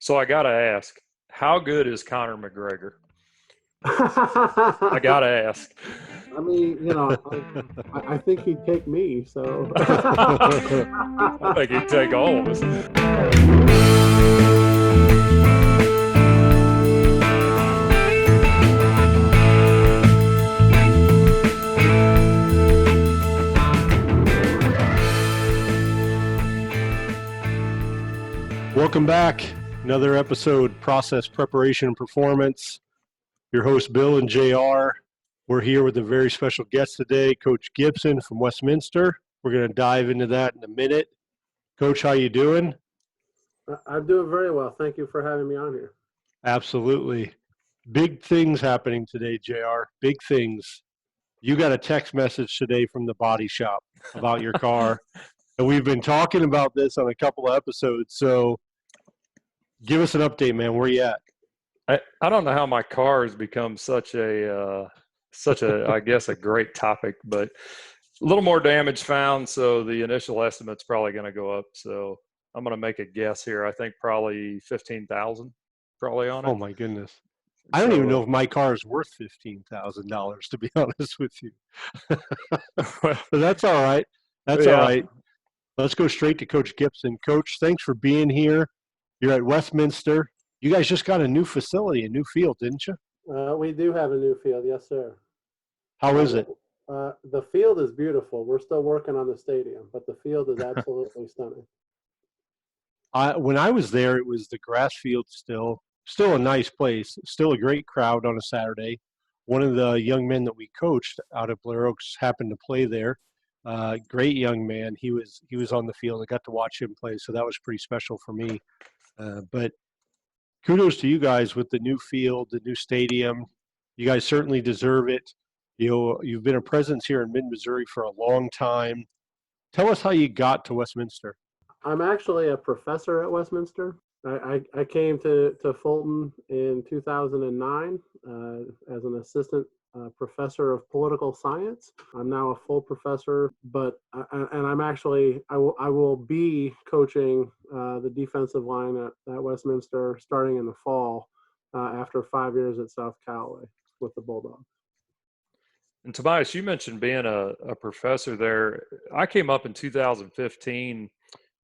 So I got to ask, how good is Conor McGregor? I got I to ask. mean, I think he'd take me. So, I think he'd take all of us. Welcome back. Another episode, Process, Preparation, and Performance. Your host, Bill and JR. We're here with a very special guest today, Coach Gibson from Westminster. We're going to dive into that in a minute. Coach, how you doing? I'm doing very well. Thank you for having me on here. Absolutely. Big things happening today, JR. Big things. You got a text message today from the body shop about your car. And we've been talking about this on a couple of episodes. So give us an update, man. Where you at? I don't know how my car has become such a I guess a great topic, but a little more damage found, so the initial estimate's probably going to go up. So I'm going to make a guess here. I think probably 15,000 probably on it. Oh my goodness. I don't even know if my car is worth $15,000, to be honest with you. But that's all right. That's all right. Let's go straight to Coach Gibson. Coach, thanks for being here. You're at Westminster. You guys just got a new facility, a new field, didn't you? We do have a new field. Yes, sir. How is it? The field is beautiful. We're still working on the stadium, but the field is absolutely stunning. When I was there, it was the grass field still a nice place, still a great crowd on a Saturday. One of the young men that we coached out of Blair Oaks happened to play there. Great young man. He was on the field. I got to watch him play, so that was pretty special for me. But kudos to you guys with the new field, the new stadium. You guys certainly deserve it. You've been a presence here in mid-Missouri for a long time. Tell us how you got to Westminster. I'm actually a professor at Westminster. I came to Fulton in 2009 as an assistant professor of political science. I'm now a full professor, and I'm actually I will be coaching the defensive line at Westminster starting in the fall after 5 years at South Callaway with the Bulldogs. And Tobias, you mentioned being a professor there. I came up in 2015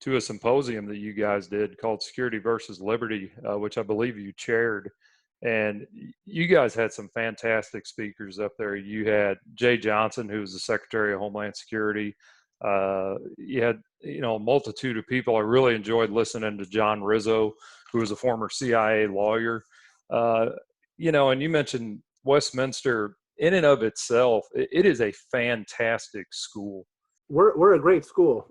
to a symposium that you guys did called Security versus Liberty, which I believe you chaired. And you guys had some fantastic speakers up there. You had Jay Johnson, who was the Secretary of Homeland Security. You had, a multitude of people. I really enjoyed listening to John Rizzo, who was a former CIA lawyer. And you mentioned Westminster. In and of itself, it is a fantastic school. We're a great school.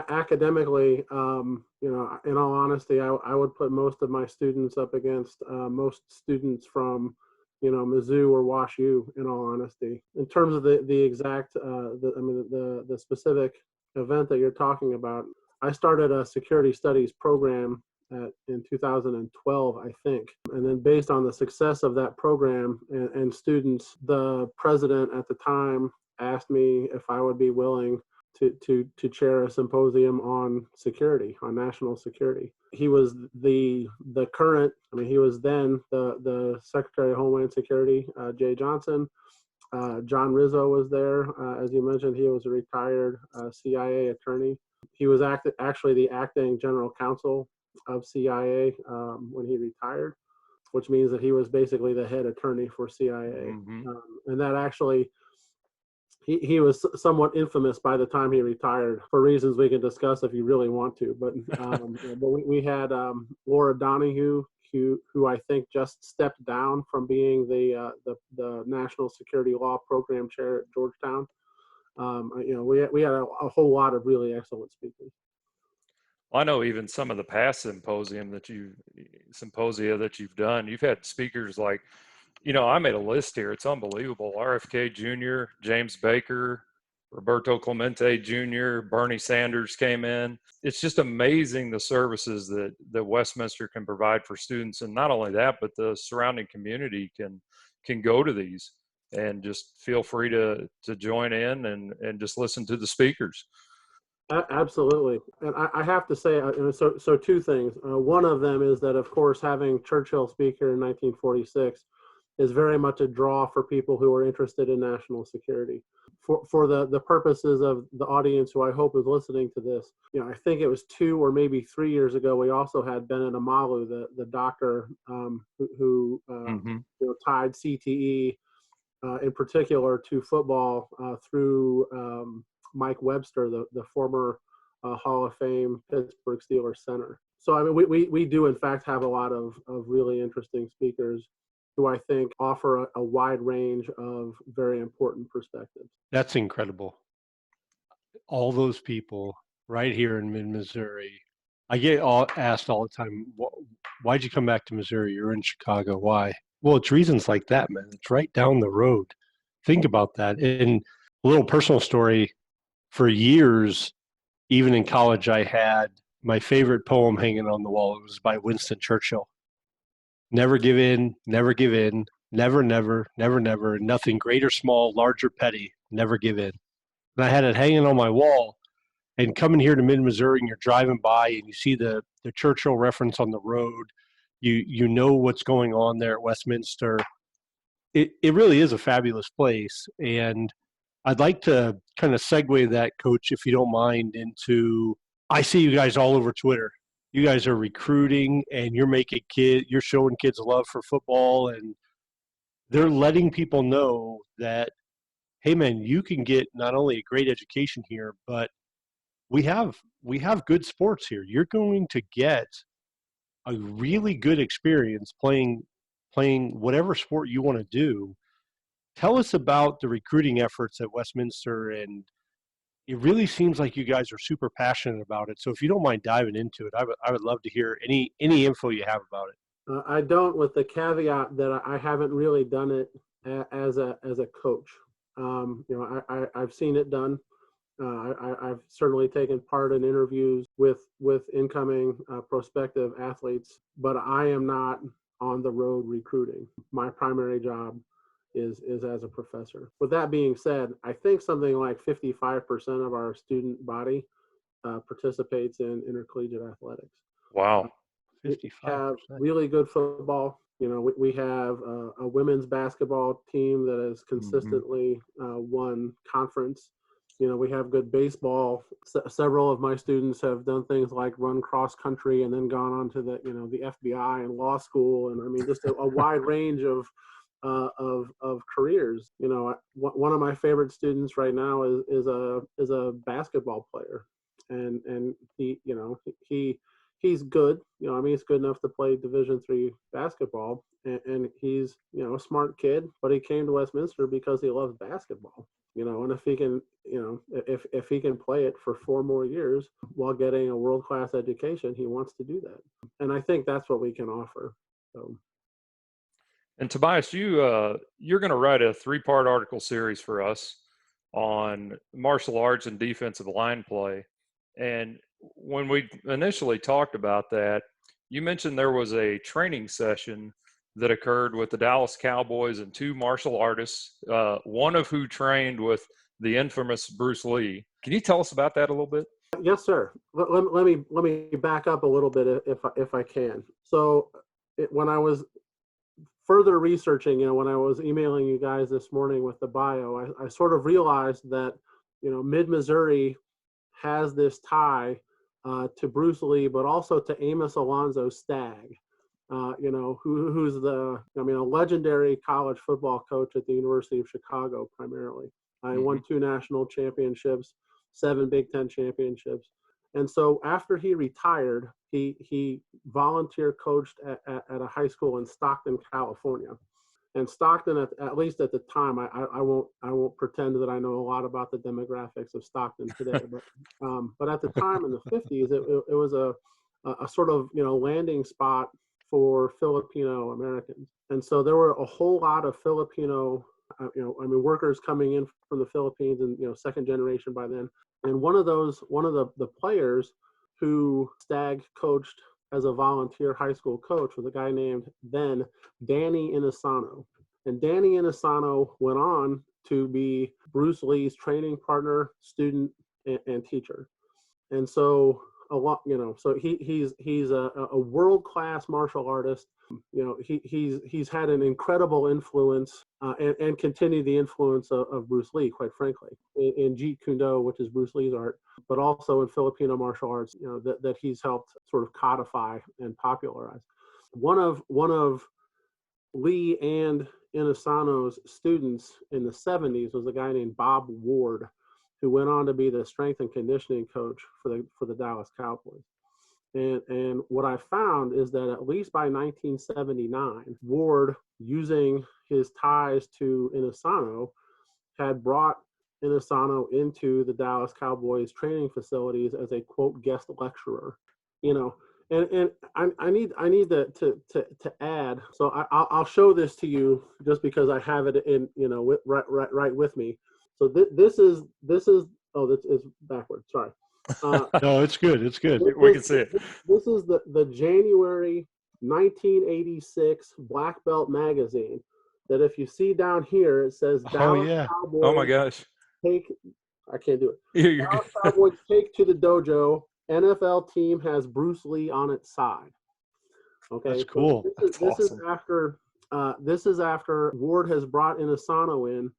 Academically, in all honesty, I would put most of my students up against most students from, Mizzou or Wash U. In all honesty, in terms of the exact, the specific event that you're talking about, I started a security studies program in 2012, I think. And then based on the success of that program and students, the president at the time asked me if I would be willing to chair a symposium on security, on national security. He was he was then the Secretary of Homeland Security, Jay Johnson. John Rizzo was there. As you mentioned, he was a retired CIA attorney. He was actually the acting general counsel of CIA when he retired, which means that he was basically the head attorney for CIA. Mm-hmm. And that actually, he was somewhat infamous by the time he retired for reasons we can discuss if you really want to. But we had Laura Donahue, who I think just stepped down from being the National Security Law Program chair at Georgetown. We had a whole lot of really excellent speakers. I know even some of the past symposia that you've done, you've had speakers like, I made a list here. It's unbelievable. RFK Jr., James Baker, Roberto Clemente Jr., Bernie Sanders came in. It's just amazing the services that Westminster can provide for students. And not only that, but the surrounding community can go to these and just feel free to join in and just listen to the speakers. Absolutely. And I have to say, so two things. One of them is that, of course, having Churchill speak here in 1946 is very much a draw for people who are interested in national security. For the purposes of the audience who I hope is listening to this, I think it was 2 or maybe 3 years ago, we also had Bennett Amalu, the doctor who Mm-hmm. tied CTE in particular to football through Mike Webster, the former Hall of Fame Pittsburgh Steelers center. So I mean, we do in fact have a lot of really interesting speakers who I think offer a wide range of very important perspectives. That's incredible. All those people right here in mid-Missouri. I get asked all the time, why'd you come back to Missouri? You're in Chicago. Why? Well, it's reasons like that, man. It's right down the road. Think about that. And a little personal story, for years, even in college, I had my favorite poem hanging on the wall. It was by Winston Churchill. Never give in, never give in, never, never, never, never, nothing great or small, large or petty, never give in. And I had it hanging on my wall. And coming here to mid-Missouri and you're driving by and you see the Churchill reference on the road, you know what's going on there at Westminster. It really is a fabulous place. And I'd like to kind of segue that, Coach, if you don't mind, into, I see you guys all over Twitter. You guys are recruiting and you're showing kids love for football, and they're letting people know that, hey man, you can get not only a great education here, but we have good sports here. You're going to get a really good experience playing whatever sport you want to do. Tell us about the recruiting efforts at Westminster, and it really seems like you guys are super passionate about it. So if you don't mind diving into it, I would love to hear any info you have about it. I don't, with the caveat that I haven't really done it as a coach. I've seen it done. I've certainly taken part in interviews with incoming prospective athletes, but I am not on the road recruiting. My primary job is as a professor. With that being said, I think something like 55% of our student body participates in intercollegiate athletics. Wow. We 55%. have really good football. We have a women's basketball team that has consistently won conference. We have good baseball. Several of my students have done things like run cross country and then gone on to the FBI and law school, and I mean just a wide range of careers. One of my favorite students right now is a basketball player, and he's good. I mean, he's good enough to play Division III basketball, and he's a smart kid. But he came to Westminster because he loves basketball. And if he can, if he can play it for 4 more years while getting a world-class education, he wants to do that. And I think that's what we can offer. So. And Tobias, you're going to write a 3-part article series for us on martial arts and defensive line play. And when we initially talked about that, you mentioned there was a training session that occurred with the Dallas Cowboys and 2 martial artists, one of who trained with the infamous Bruce Lee. Can you tell us about that a little bit? Yes, sir. Let me back up a little bit if I can. So when I was further researching, when I was emailing you guys this morning with the bio, I sort of realized that, mid-Missouri has this tie to Bruce Lee, but also to Amos Alonzo Stagg, who's a legendary college football coach at the University of Chicago primarily. He won 2 national championships, 7 Big Ten championships. And so after he retired, he volunteer coached at a high school in Stockton, California. And Stockton, at least at the time, I won't pretend that I know a lot about the demographics of Stockton today, but at the time in the 50s, it was a sort of landing spot for Filipino Americans, and so there were a whole lot of Filipino workers coming in from the Philippines, and second generation by then. And one of the players who Stagg coached as a volunteer high school coach was a guy named then Danny Inosanto. And Danny Inosanto went on to be Bruce Lee's training partner, student, and teacher. And so a lot, so he's a world-class martial artist. He's had an incredible influence and continued the influence of Bruce Lee, quite frankly, in Jeet Kune Do, which is Bruce Lee's art, but also in Filipino martial arts, that he's helped sort of codify and popularize. One of Lee and Inosano's students in the 70s was a guy named Bob Ward, who went on to be the strength and conditioning coach for the Dallas Cowboys. And what I found is that at least by 1979, Ward, using his ties to Inosano, had brought Inosano into the Dallas Cowboys training facilities as a quote guest lecturer. And I need to add. So I'll show this to you just because I have it in right with me. So this is oh, this is backwards. Sorry. No, it's good. It's good. We can see it. This is the January 1986 Black Belt magazine. That if you see down here, it says Dallas Cowboys. Oh my gosh. I can't do it. You're Dallas Cowboys take to the dojo. NFL team has Bruce Lee on its side. Okay, that's cool. So That's awesome. This is after Ward has brought Inosano in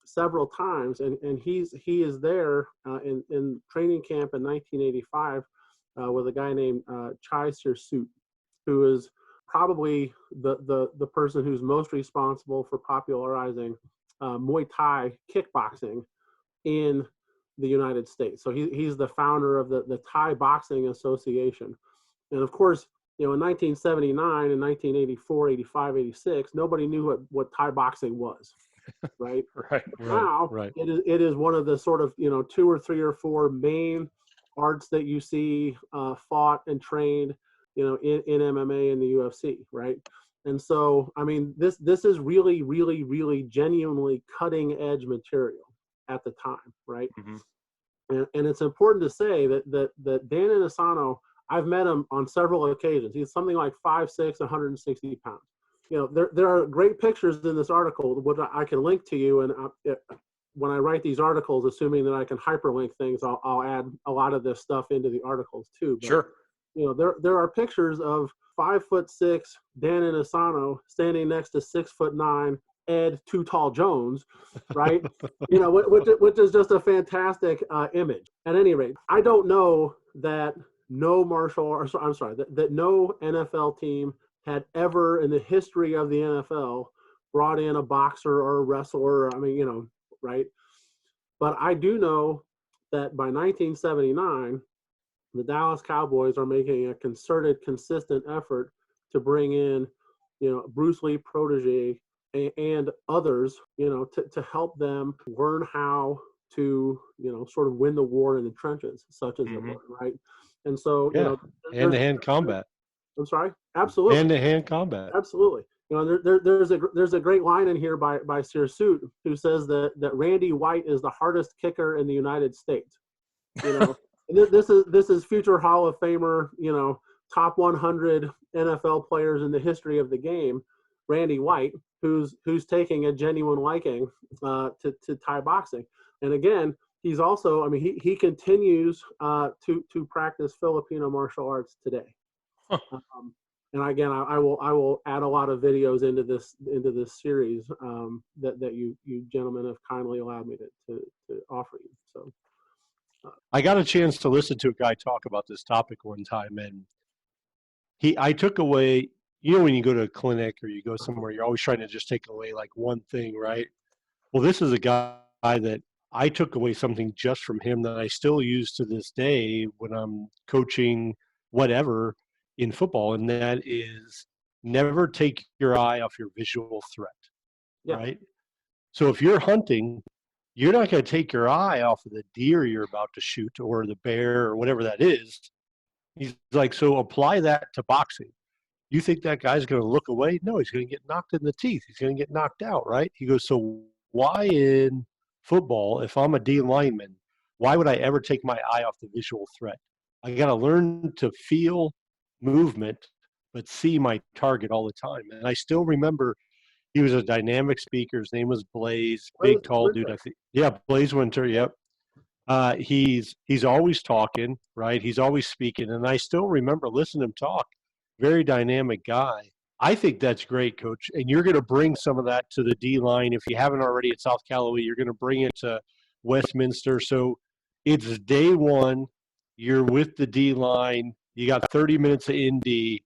several times, and he is there in training camp in 1985 with a guy named Chai Sir-Suit, who is probably the person who's most responsible for popularizing Muay Thai kickboxing in the United States. So he's the founder of the Thai Boxing Association. And of course, in 1979 and 1984, 85, 86, nobody knew what Thai boxing was, right? Right. Now, it is one of the sort of, 2 or 3 or 4 main arts that you see fought and trained, in MMA and the UFC, right? And so, I mean, this is really, really, really genuinely cutting edge material at the time, right? Mm-hmm. And it's important to say that Dan Inosano, I've met him on several occasions. He's something like 5'6", 160 pounds. There are great pictures in this article, which I can link to you. And when I write these articles, assuming that I can hyperlink things, I'll add a lot of this stuff into the articles too. But, Sure. There are pictures of 5'6" Dan Inosano standing next to 6'9" Ed Too Tall Jones, right? Which is just a fantastic image. At any rate, I don't know that no that no NFL team had ever in the history of the NFL brought in a boxer or a wrestler. I mean, right? But I do know that by 1979, the Dallas Cowboys are making a concerted, consistent effort to bring in, Bruce Lee protege and others, to help them learn how to, sort of win the war in the trenches, such as it were, right? And so, hand-to-hand combat. I'm sorry? Absolutely. Hand-to-hand combat. Absolutely. There's a great line in here by Sir-Suit who says that Randy White is the hardest kicker in the United States. And this is future Hall of Famer, top 100 NFL players in the history of the game, Randy White, who's taking a genuine liking to Thai boxing. And again, he's also, I mean, he continues to practice Filipino martial arts today. And again, I will add a lot of videos into this series that you gentlemen have kindly allowed me to offer you. So I got a chance to listen to a guy talk about this topic one time, and I took away, when you go to a clinic or you go somewhere, you're always trying to just take away like one thing, right? Well, this is a guy that I took away something just from him that I still use to this day when I'm coaching whatever in football, and that is never take your eye off your visual threat, right? So if you're hunting, you're not going to take your eye off of the deer you're about to shoot or the bear or whatever that is. He's like, so apply that to boxing. You think that guy's going to look away? No, he's going to get knocked in the teeth. He's going to get knocked out, right? He goes, so why in football, if I'm a D lineman, why would I ever take my eye off the visual threat? I got to learn to feel movement, but see my target all the time. And I still remember he was a dynamic speaker. His name was Blaze, big, tall dude. I think, Blaze Winter. Yep. He's always talking, right? He's always speaking, and I still remember listening to him talk. Very dynamic guy. I think that's great, Coach. And you're going to bring some of that to the D line. If you haven't already at South Callaway, you're going to bring it to Westminster. So it's day one. You're with the D line. You got 30 minutes of ND.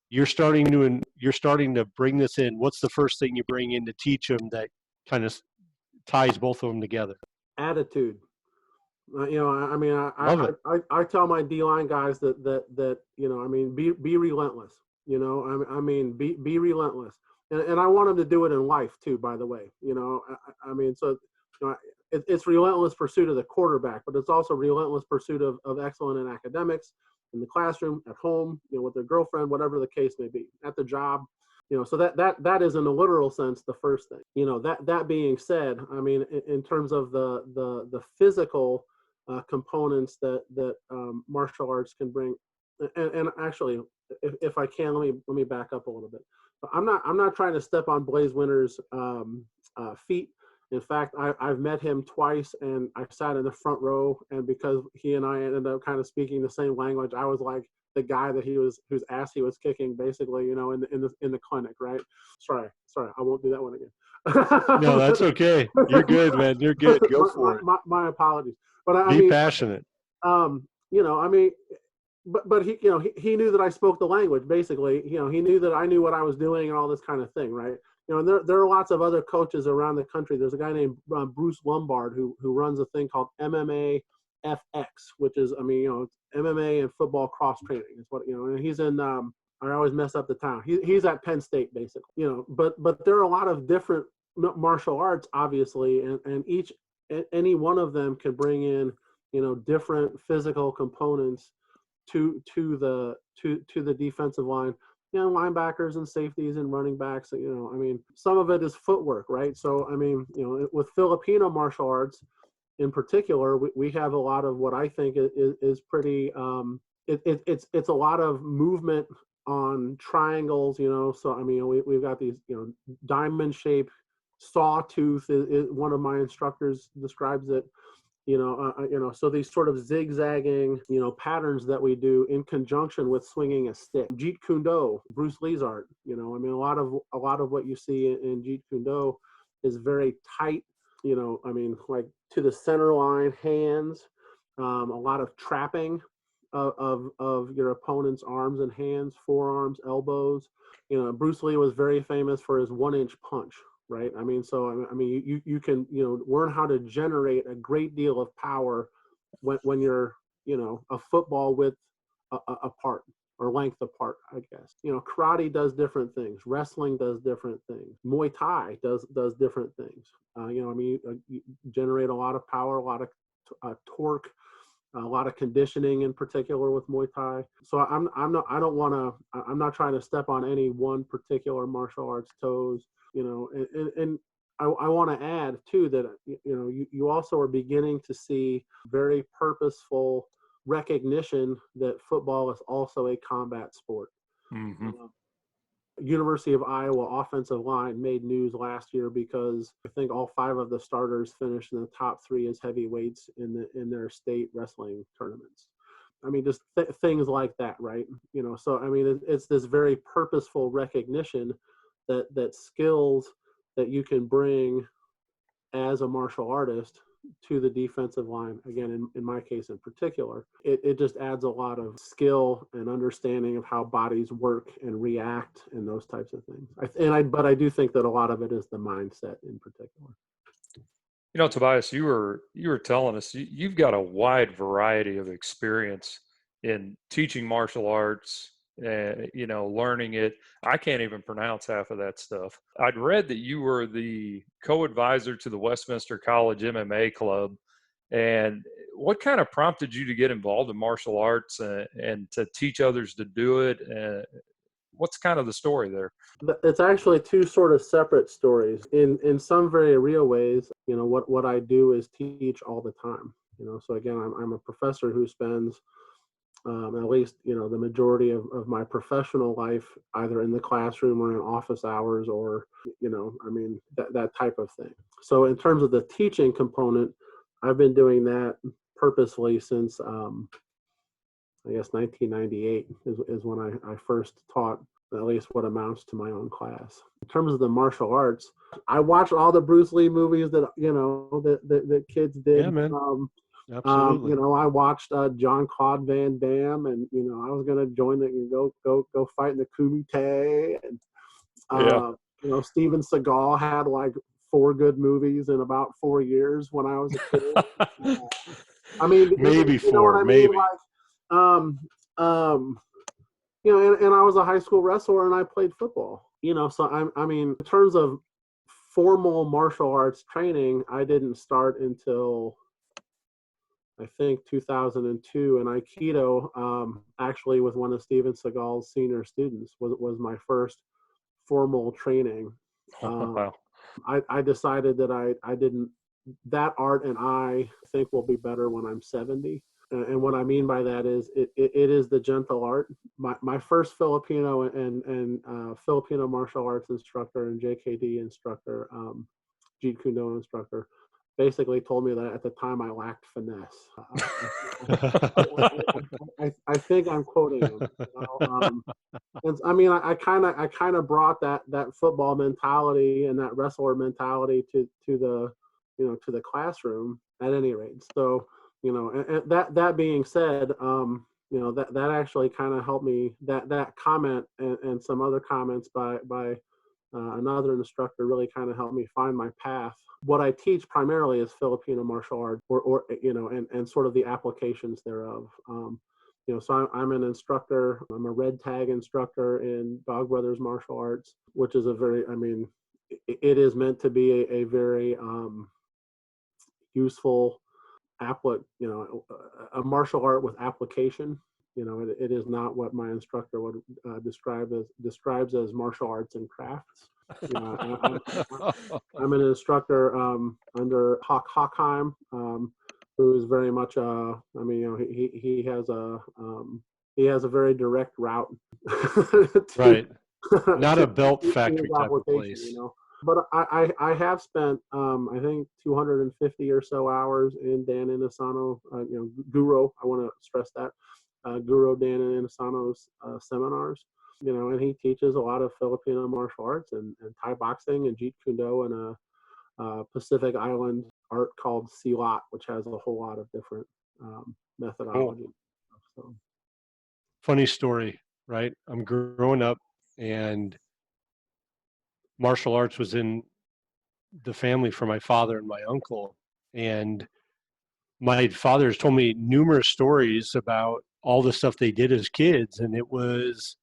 You're starting to bring this in. What's the first thing you bring in to teach them that kind of ties both of them together? Attitude. I mean, Love it. I tell my D-line guys that I mean, be relentless. I mean, be relentless, and I want them to do it in life too. By the way, I mean, so it's relentless pursuit of the quarterback, but it's also relentless pursuit of excellence in academics, in the classroom, at home, with their girlfriend, whatever the case may be, at the job. So that is in a literal sense the first thing. That being said, I mean, in terms of the physical components that martial arts can bring, and actually, if I can, let me back up a little bit. I'm not trying to step on Blaze Winter's feet. In fact, I've met him twice, and I sat in the front row, and because he and I ended up kind of speaking the same language, I was like the guy that whose ass he was kicking, basically, in the clinic, right? Sorry, I won't do that one again. No, that's okay. You're good, man. You're good. Go for it. My apologies, but I Be mean, passionate. I mean, but he, he knew that I spoke the language, basically. He knew that I knew what I was doing and all this kind of thing, right? And there are lots of other coaches around the country. There's a guy named Bruce Lombard who runs a thing called MMA FX, which is, I mean, it's MMA and football cross training. Is what, and he's in, I always mess up the town. He's at Penn State, basically, but there are a lot of different martial arts, obviously, and any one of them can bring in, different physical components to the defensive line. Linebackers and safeties and running backs, I mean, some of it is footwork, right? So, I mean, with Filipino martial arts in particular, we have a lot of what I think is pretty, it's a lot of movement on triangles, so, I mean, we've got these, diamond shaped sawtooth is one of my instructors describes it. So these sort of zigzagging, patterns that we do in conjunction with swinging a stick. Jeet Kune Do, Bruce Lee's art. I mean, a lot of what you see in Jeet Kune Do is very tight. I mean, like to the center line, hands. A lot of trapping of your opponent's arms and hands, forearms, elbows. Bruce Lee was very famous for his 1-inch punch. Right. I mean, so, I mean, you can, learn how to generate a great deal of power when you're, a football width apart or length apart, I guess. Karate does different things. Wrestling does different things. Muay Thai does different things. I mean, you generate a lot of power, a lot of torque, a lot of conditioning in particular with Muay Thai. So I'm not trying to step on any one particular martial arts toes. And I want to add too that you also are beginning to see very purposeful recognition that football is also a combat sport. Mm-hmm. University of Iowa offensive line made news last year because I think all 5 of the starters finished in the top 3 as heavyweights in their state wrestling tournaments. I mean, just things like that, right? So I mean, it's this very purposeful recognition that skills that you can bring as a martial artist to the defensive line, again, in my case in particular, it just adds a lot of skill and understanding of how bodies work and react and those types of things. But I do think that a lot of it is the mindset in particular. Tobias, you were telling us you've got a wide variety of experience in teaching martial arts, learning it. I can't even pronounce half of that stuff. I'd read that you were the co-advisor to the Westminster College MMA club. And what kind of prompted you to get involved in martial arts and to teach others to do it? What's kind of the story there? It's actually 2 sort of separate stories. In some very real ways, what I do is teach all the time. So again, I'm a professor who spends at least, the majority of my professional life, either in the classroom or in office hours or, I mean, that type of thing. So in terms of the teaching component, I've been doing that purposely since I guess 1998 is when I first taught at least what amounts to my own class. In terms of the martial arts, I watched all the Bruce Lee movies that that kids did. Yeah, man. Absolutely. I watched John-Claude Van Damme, and I was gonna join it and go fight in the Kumite, and Yeah. Steven Seagal had like 4 good movies in about 4 years when I was a kid. I mean, Maybe you know what 4, I mean? maybe. Like, and I was a high school wrestler and I played football. So I mean, in terms of formal martial arts training, I didn't start until I think 2002, and Aikido actually was one of Steven Seagal's senior students. Was my first formal training. Wow. I decided that I didn't, that art and I think will be better when I'm 70. And what I mean by that is it is the gentle art. My first Filipino and Filipino martial arts instructor and JKD instructor, Jeet Kune Do instructor, basically told me that at the time I lacked finesse. I think I'm quoting him. And I mean, I kind of brought that football mentality and that wrestler mentality to the to the classroom at any rate. So and that being said, that actually kind of helped me. That comment and some other comments by another instructor really kind of helped me find my path. What I teach primarily is Filipino martial art, or and sort of the applications thereof. So I'm an instructor. I'm a red tag instructor in Dog Brothers martial arts, which is it is meant to be a very useful a martial art with application. It is not what my instructor would describes as martial arts and crafts. I'm an instructor under Hockheim, who is very much he has a very direct route Right. Not a belt factory type of place. But I have spent I think 250 or so hours in Dan Inosanto, Guru. I want to stress that Guru Dan Inosanto's seminars. And he teaches a lot of Filipino martial arts and Thai boxing and Jeet Kune Do and a Pacific Island art called Silat, which has a whole lot of different methodology. So. Funny story, right? I'm growing up and martial arts was in the family for my father and my uncle. And my father has told me numerous stories about all the stuff they did as kids. And it was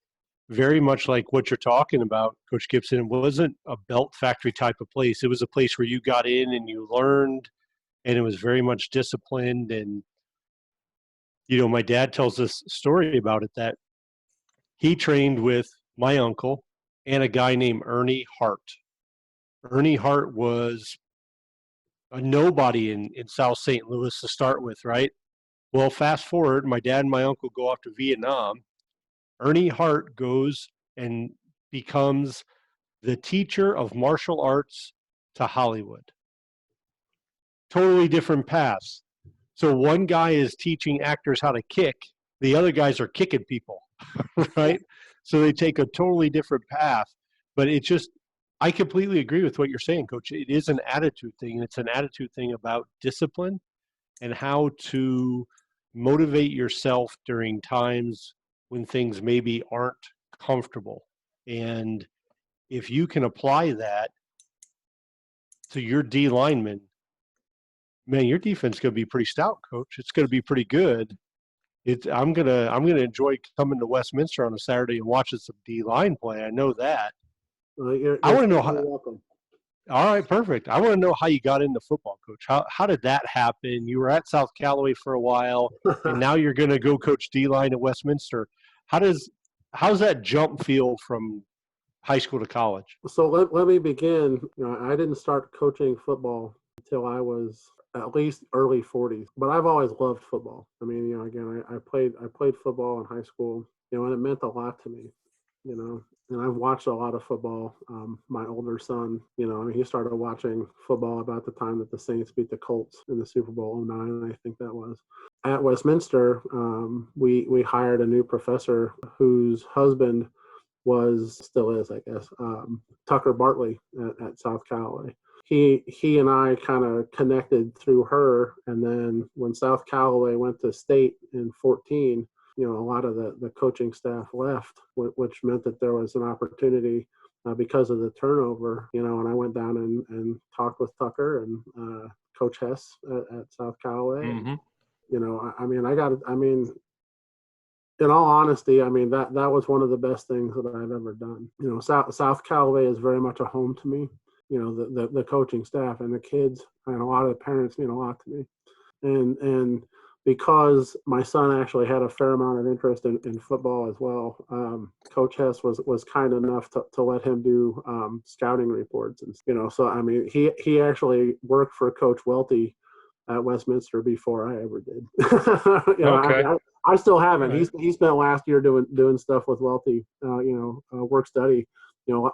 very much like what you're talking about, Coach Gibson. It wasn't a belt factory type of place. It was a place where you got in and you learned, and it was very much disciplined. And, my dad tells this story about it, that he trained with my uncle and a guy named Ernie Hart. Ernie Hart was a nobody in South St. Louis to start with, right? Well, fast forward, my dad and my uncle go off to Vietnam. Ernie Hart goes and becomes the teacher of martial arts to Hollywood. Totally different paths. So one guy is teaching actors how to kick. The other guys are kicking people, right? So they take a totally different path. But I completely agree with what you're saying, Coach. It is an attitude thing. And it's an attitude thing about discipline and how to motivate yourself during times when things maybe aren't comfortable. And if you can apply that to your D linemen, man, your defense is going to be pretty stout, Coach. It's going to be pretty good. I'm gonna enjoy coming to Westminster on a Saturday and watching some D line play. I know that. I want to know how. Welcome. All right, perfect. I want to know how you got into football, Coach. How did that happen? You were at South Callaway for a while, and now you're going to go coach D-line at Westminster. How's that jump feel from high school to college? So let me begin. I didn't start coaching football until I was at least early 40s, but I've always loved football. I mean, again, I played football in high school, and it meant a lot to me. and I've watched a lot of football. My older son, he started watching football about the time that the Saints beat the Colts in the Super Bowl '09, I think that was. At Westminster, we hired a new professor whose husband still is, I guess, Tucker Bartley at South Callaway. He and I kind of connected through her, and then when South Callaway went to state in 14, a lot of the coaching staff left, which meant that there was an opportunity because of the turnover, and I went down and talked with Tucker and Coach Hess at South Callaway. Mm-hmm. And, in all honesty, that was one of the best things that I've ever done. South Callaway is very much a home to me. The coaching staff and the kids and a lot of the parents mean a lot to me. And because my son actually had a fair amount of interest in football as well, Coach Hess was kind enough to let him do scouting reports. And, so, he actually worked for Coach Welty at Westminster before I ever did. Okay. I still haven't. Right. He spent last year doing stuff with Welty, work study.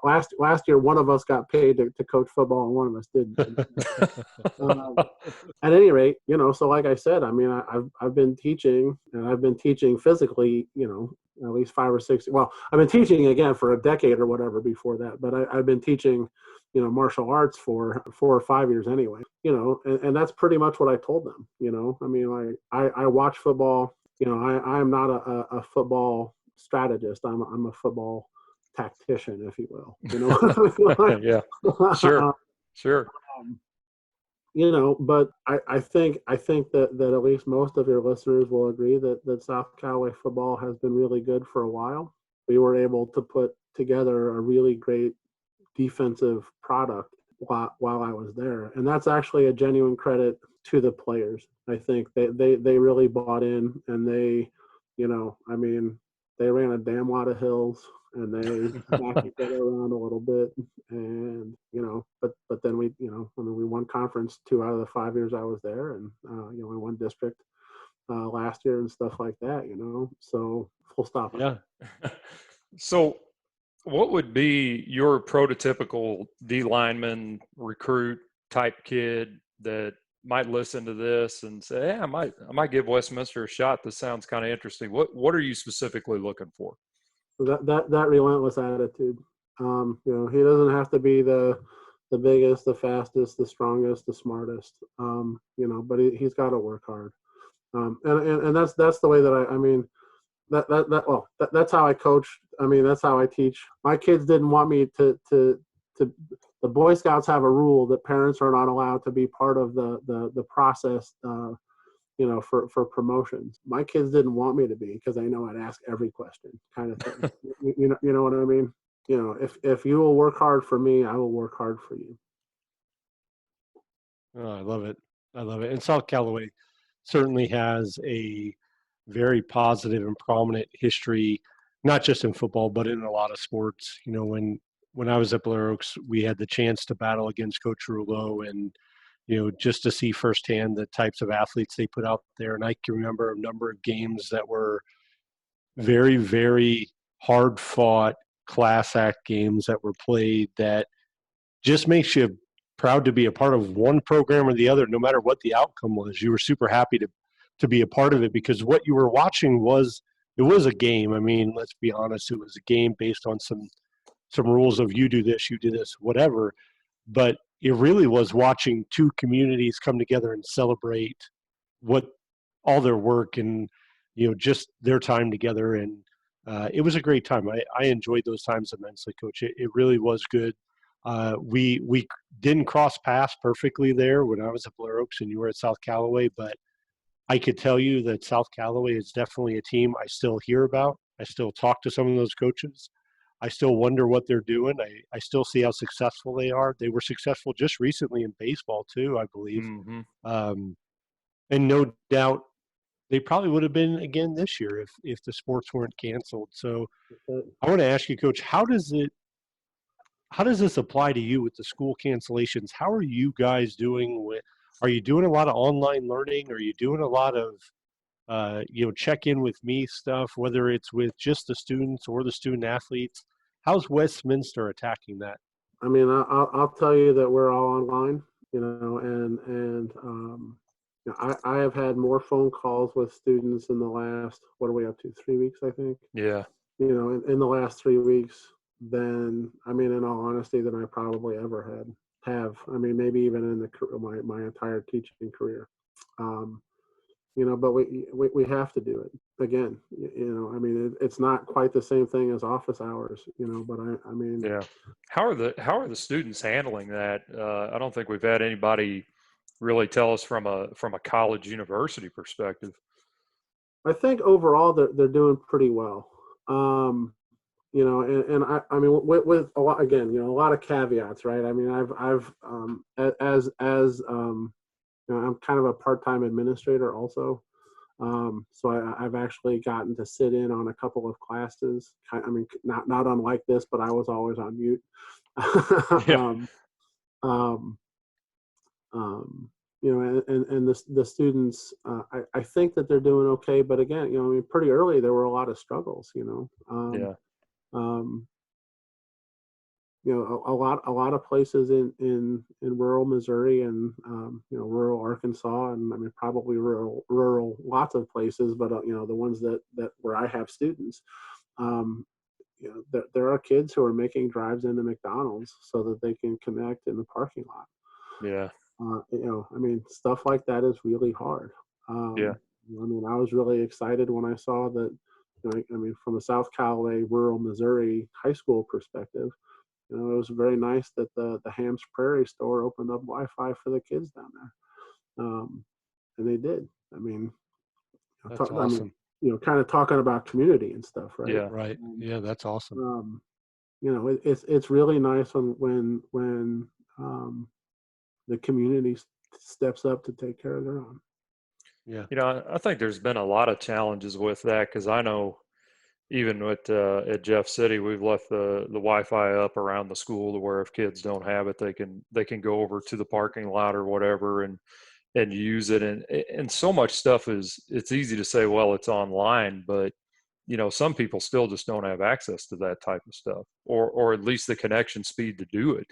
Last year, one of us got paid to coach football and one of us didn't. At any rate, so like I said, I've been teaching, and I've been teaching physically, at least 5 or 6. Well, I've been teaching again for a decade or whatever before that, but I've been teaching, martial arts for 4 or 5 years anyway, and that's pretty much what I told them, I watch football, I'm not a football strategist. I'm a football tactician, if you will. Yeah, sure. But I think that at least most of your listeners will agree that South Callaway football has been really good for a while. We were able to put together a really great defensive product while I was there, and that's actually a genuine credit to the players. I think they really bought in, and they ran a damn lot of hills, and they backed each other around a little bit, and but then we won conference 2 out of the 5 years I was there, and we won district last year and stuff like that. So full stop. Yeah. So, what would be your prototypical D lineman recruit type kid that might listen to this and say, "Hey, I might give Westminster a shot. This sounds kind of interesting." What are you specifically looking for? That relentless attitude. He doesn't have to be the biggest, the fastest, the strongest, the smartest. But he's got to work hard. And that's the way that that's how I coach. That's how I teach. My kids didn't want me to the Boy Scouts have a rule that parents are not allowed to be part of the process, for promotions. My kids didn't want me to be, because they know I'd ask every question, kind of thing. You know what I mean? If you will work hard for me, I will work hard for you. Oh, I love it. And South Callaway certainly has a very positive and prominent history, not just in football, but in a lot of sports. When I was at Blair Oaks, we had the chance to battle against Coach Rouleau, and just to see firsthand the types of athletes they put out there. And I can remember a number of games that were very, very hard fought class act games that were played that just makes you proud to be a part of one program or the other, no matter what the outcome was. You were super happy to be a part of it, because what you were watching was a game. Let's be honest, it was a game based on some rules of you do this, whatever. But it really was watching two communities come together and celebrate all their work and, just their time together. And it was a great time. I enjoyed those times immensely, Coach. It really was good. We didn't cross paths perfectly there when I was at Blair Oaks and you were at South Callaway, but I could tell you that South Callaway is definitely a team I still hear about. I still talk to some of those coaches. I still wonder what they're doing. I still see how successful they are. They were successful just recently in baseball too, I believe. Mm-hmm. And no doubt they probably would have been again this year if the sports weren't canceled. So I want to ask you, Coach, how does this apply to you with the school cancellations? How are you guys doing are you doing a lot of online learning? Are you doing a lot of check in with me stuff, whether it's with just the students or the student athletes. How's Westminster attacking that? I mean, I'll tell you that we're all online, and I have had more phone calls with students in the last, what are we up to, 3 weeks, I think, Yeah. in the last 3 weeks than, I mean, in all honesty, than I probably ever have. I mean, maybe even in my entire teaching career. But we have to do it again. I mean, it's not quite the same thing as office hours, but I mean, Yeah. How are the students handling that? I don't think we've had anybody really tell us from a college university perspective. I think overall they're doing pretty well. And I mean, with a lot, again, a lot of caveats, right? I mean, I've I'm kind of a part-time administrator also. So I've actually gotten to sit in on a couple of classes. I mean, not unlike this, but I was always on mute. Yeah. um, and the students, I think that they're doing okay. But again, I mean, pretty early there were a lot of struggles. Yeah. Um, a lot of places in rural Missouri and rural Arkansas, and I mean probably rural lots of places, but the ones that where I have students, there are kids who are making drives into McDonald's so that they can connect in the parking lot. Yeah. I mean, stuff like that is really hard. Yeah. I mean, I was really excited when I saw that. I mean, from a South Callaway, rural Missouri high school perspective, it was very nice that the Hams Prairie store opened up Wi-Fi for the kids down there, and they did. I mean, That's awesome. kind of talking about community and stuff, right? Yeah. Right. Yeah, that's awesome. It's really nice when the community steps up to take care of their own. Yeah. I think there's been a lot of challenges with that because I know even at Jeff City, we've left the Wi-Fi up around the school to where if kids don't have it, they can go over to the parking lot or whatever and use it. And so much stuff it's easy to say, well, it's online, but some people still just don't have access to that type of stuff, or at least the connection speed to do it.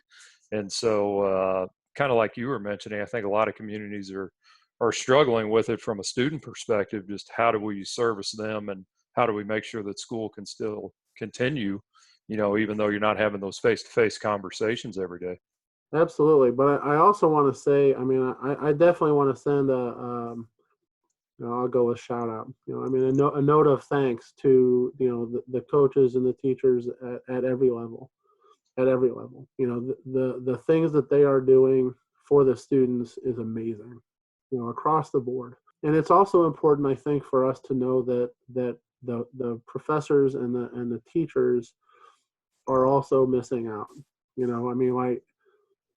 And so, kind of like you were mentioning, I think a lot of communities are struggling with it from a student perspective. Just how do we service them, and how do we make sure that school can still continue, even though you're not having those face-to-face conversations every day. Absolutely, but I also want to say, I mean, I definitely want to send I'll go with shout out. I mean, a note of thanks to the coaches and the teachers at every level, the things that they are doing for the students is amazing, across the board. And it's also important, I think, for us to know that the professors and the teachers are also missing out. I mean, like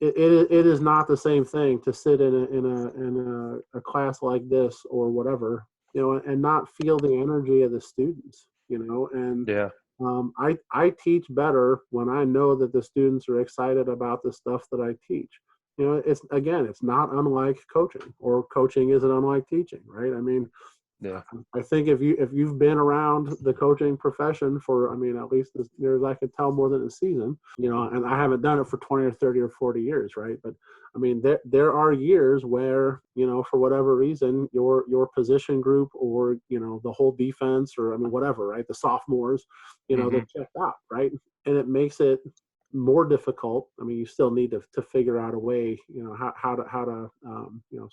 it is not the same thing to sit in a class like this or whatever, and not feel the energy of the students, and Yeah. I teach better when I know that the students are excited about the stuff that I teach. It's not unlike coaching, or coaching isn't unlike teaching, right? I mean, Yeah. I think if you've been around the coaching profession for, I mean, at least as near as I can tell, more than a season, and I haven't done it for 20 or 30 or 40 years, right? But I mean, there are years where, for whatever reason, your position group or, the whole defense, or, I mean, whatever, right? The sophomores, they're checked out, right? And it makes it more difficult. I mean, you still need to figure out a way, how to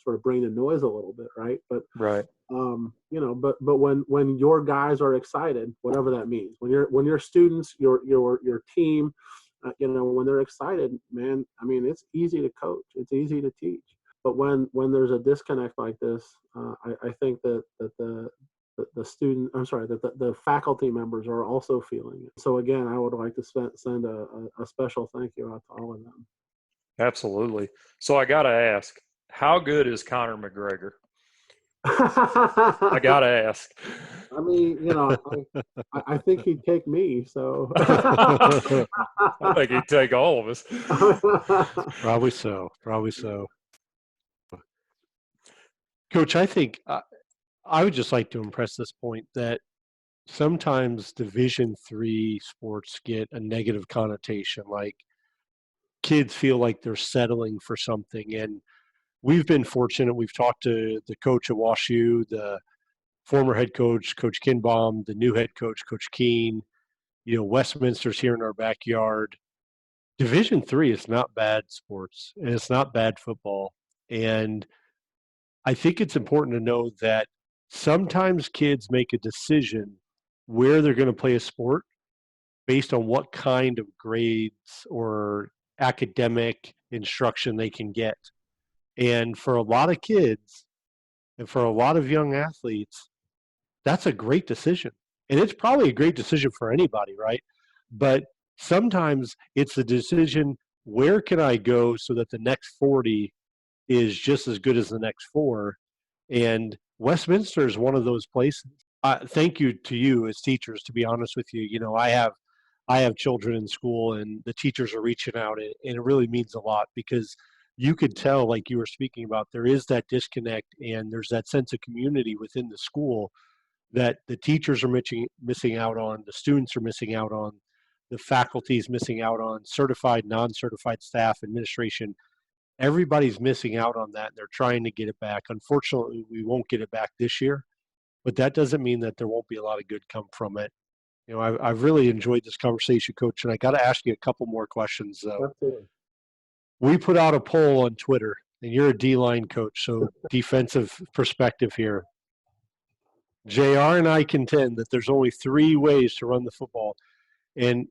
sort of bring the noise a little bit, right? But Right. but when your guys are excited, whatever that means, when your students, your team, when they're excited, man, I mean, it's easy to coach, it's easy to teach. But when there's a disconnect like this, I think that the faculty members are also feeling it. So again, I would like to send a special thank you out to all of them. Absolutely. So I got to ask, how good is Conor McGregor? I got to ask. I mean, I think he'd take me, so. I think he'd take all of us. Probably so. Coach, I think I would just like to impress this point that sometimes Division III sports get a negative connotation, like kids feel like they're settling for something. And we've been fortunate. We've talked to the coach at WashU, the former head coach, Coach Kinbaum, the new head coach, Coach Keene. Westminster's here in our backyard. Division III is not bad sports, and it's not bad football. And I think it's important to know that sometimes kids make a decision where they're going to play a sport based on what kind of grades or academic instruction they can get. And for a lot of kids and for a lot of young athletes, that's a great decision. And it's probably a great decision for anybody, right? But sometimes it's the decision, where can I go so that the next 40 is just as good as the next 4? And Westminster is one of those places. Thank you to you as teachers, to be honest with you. I have children in school, and the teachers are reaching out, and it really means a lot, because you could tell, like you were speaking about, there is that disconnect, and there's that sense of community within the school that the teachers are missing out on, the students are missing out on, the faculty is missing out on, certified, non-certified staff, administration. Everybody's missing out on that, and they're trying to get it back. Unfortunately, we won't get it back this year, but that doesn't mean that there won't be a lot of good come from it. I've really enjoyed this conversation, Coach, and I got to ask you a couple more questions, though. Absolutely. We put out a poll on Twitter, and you're a D-line coach, so defensive perspective here. JR and I contend that there's only 3 ways to run the football. And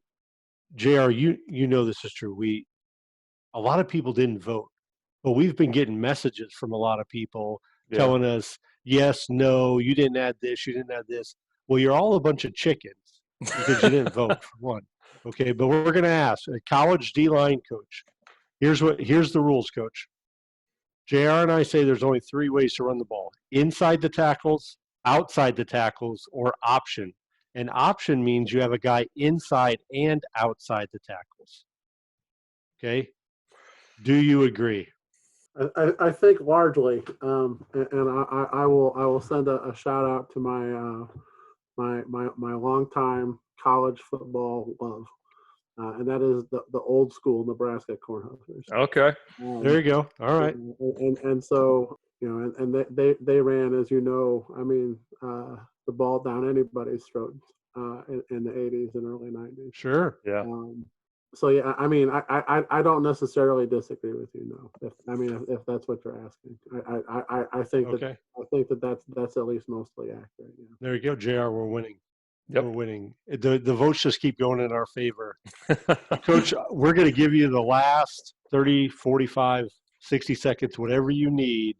JR, you know this is true. A lot of people didn't vote, but we've been getting messages from a lot of people telling us, yes, no, you didn't add this, you didn't add this. Well, you're all a bunch of chickens because you didn't vote, for one. Okay, but we're going to ask a college D-line coach. Here's the rules, Coach. JR and I say there's only 3 ways to run the ball: inside the tackles, outside the tackles, or option. And option means you have a guy inside and outside the tackles. Okay? Do you agree? I think largely, and I will send a shout out to my longtime college football love, and that is the old school Nebraska Cornhuskers. Okay, there you go. All right, and so and they ran, as you know, I mean, the ball down anybody's throat in the 80s and early 90s. Sure. Yeah. So yeah, I mean, I don't necessarily disagree with you. No, if that's what you're asking, I think okay. I think that's at least mostly accurate. Yeah. There you go, JR. We're winning. Yep. We're winning. The votes just keep going in our favor. Coach, we're going to give you the last 30, 45, 60 seconds, whatever you need.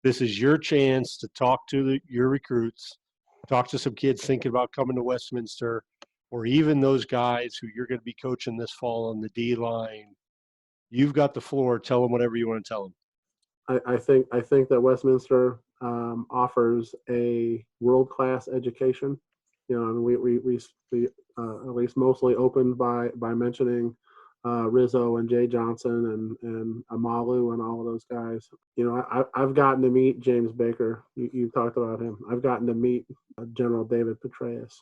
This is your chance to talk to your recruits, talk to some kids thinking about coming to Westminster, or even those guys who you're going to be coaching this fall on the D-line. You've got the floor. Tell them whatever you want to tell them. I think that Westminster offers a world-class education. We at least mostly opened by mentioning Rizzo and Jay Johnson and Amalu and all of those guys. I've gotten to meet James Baker. You talked about him. I've gotten to meet General David Petraeus.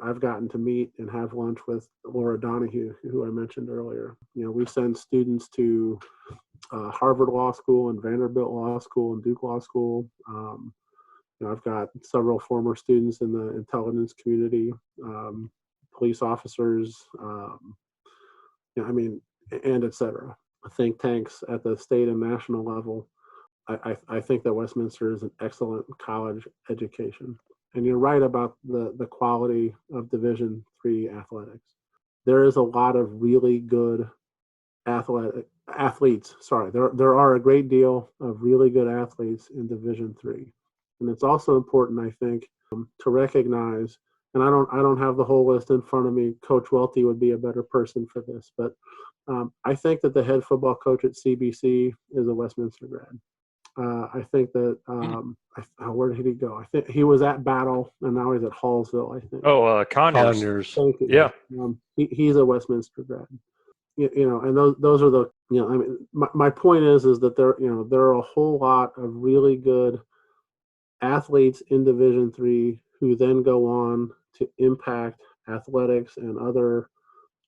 I've gotten to meet and have lunch with Laura Donahue, who I mentioned earlier. We send students to Harvard Law School and Vanderbilt Law School and Duke Law School. I've got several former students in the intelligence community, police officers, and et cetera. Think tanks at the state and national level. I think that Westminster is an excellent college education. And you're right about the quality of Division III athletics. There is a lot of really good athletes. Sorry, there are a great deal of really good athletes in Division III. And it's also important, I think, to recognize, and I don't have the whole list in front of me. Coach Welty would be a better person for this, but I think that the head football coach at CBC is a Westminster grad. I think that where did he go? I think he was at Battle, and now he's at Hallsville, I think. Oh, Conyers. Thank you. Yeah. He's a Westminster grad. And those are the my point is that there are a whole lot of really good athletes in Division III who then go on to impact athletics and other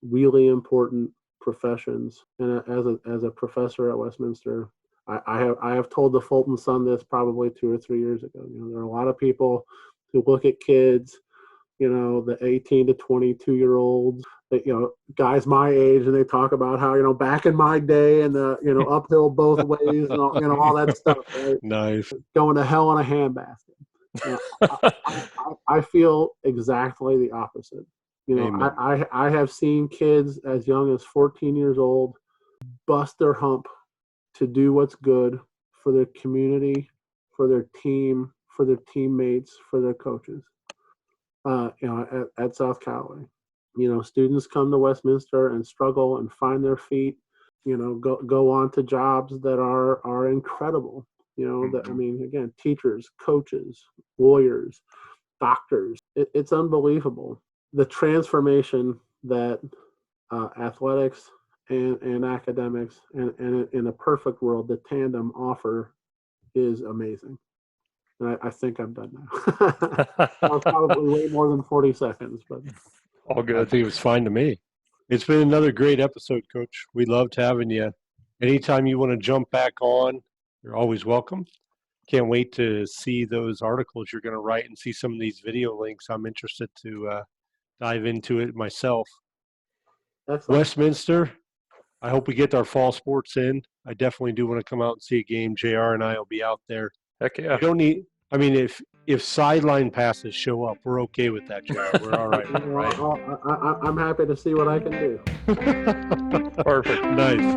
really important professions. And as a professor at Westminster, I have told the Fulton Sun this probably 2 or 3 years ago. There are a lot of people who look at kids, the 18 to 22-year-olds, guys my age, and they talk about how, back in my day and the, uphill both ways and all that stuff, right? Nice. Going to hell in a handbasket. I feel exactly the opposite. I have seen kids as young as 14 years old bust their hump to do what's good for their community, for their team, for their teammates, for their coaches. At South Callaway, students come to Westminster and struggle and find their feet. Go on to jobs that are incredible. Again, teachers, coaches, lawyers, doctors. It's unbelievable the transformation that athletics and academics and in a perfect world, the tandem offer is amazing. And I think I'm done now. That was probably way more than 40 seconds, but All I good. think it was fine to me. It's been another great episode, Coach. We loved having you. Anytime you want to jump back on, you're always welcome. Can't wait to see those articles you're going to write and see some of these video links. I'm interested to dive into it myself. excellent. Westminster, I hope we get our fall sports in. I definitely do want to come out and see a game. JR and I will be out there. Heck yeah. We don't need, if sideline passes show up, we're okay with that, JR. We're all right, right? I'm happy to see what I can do. Perfect. Nice.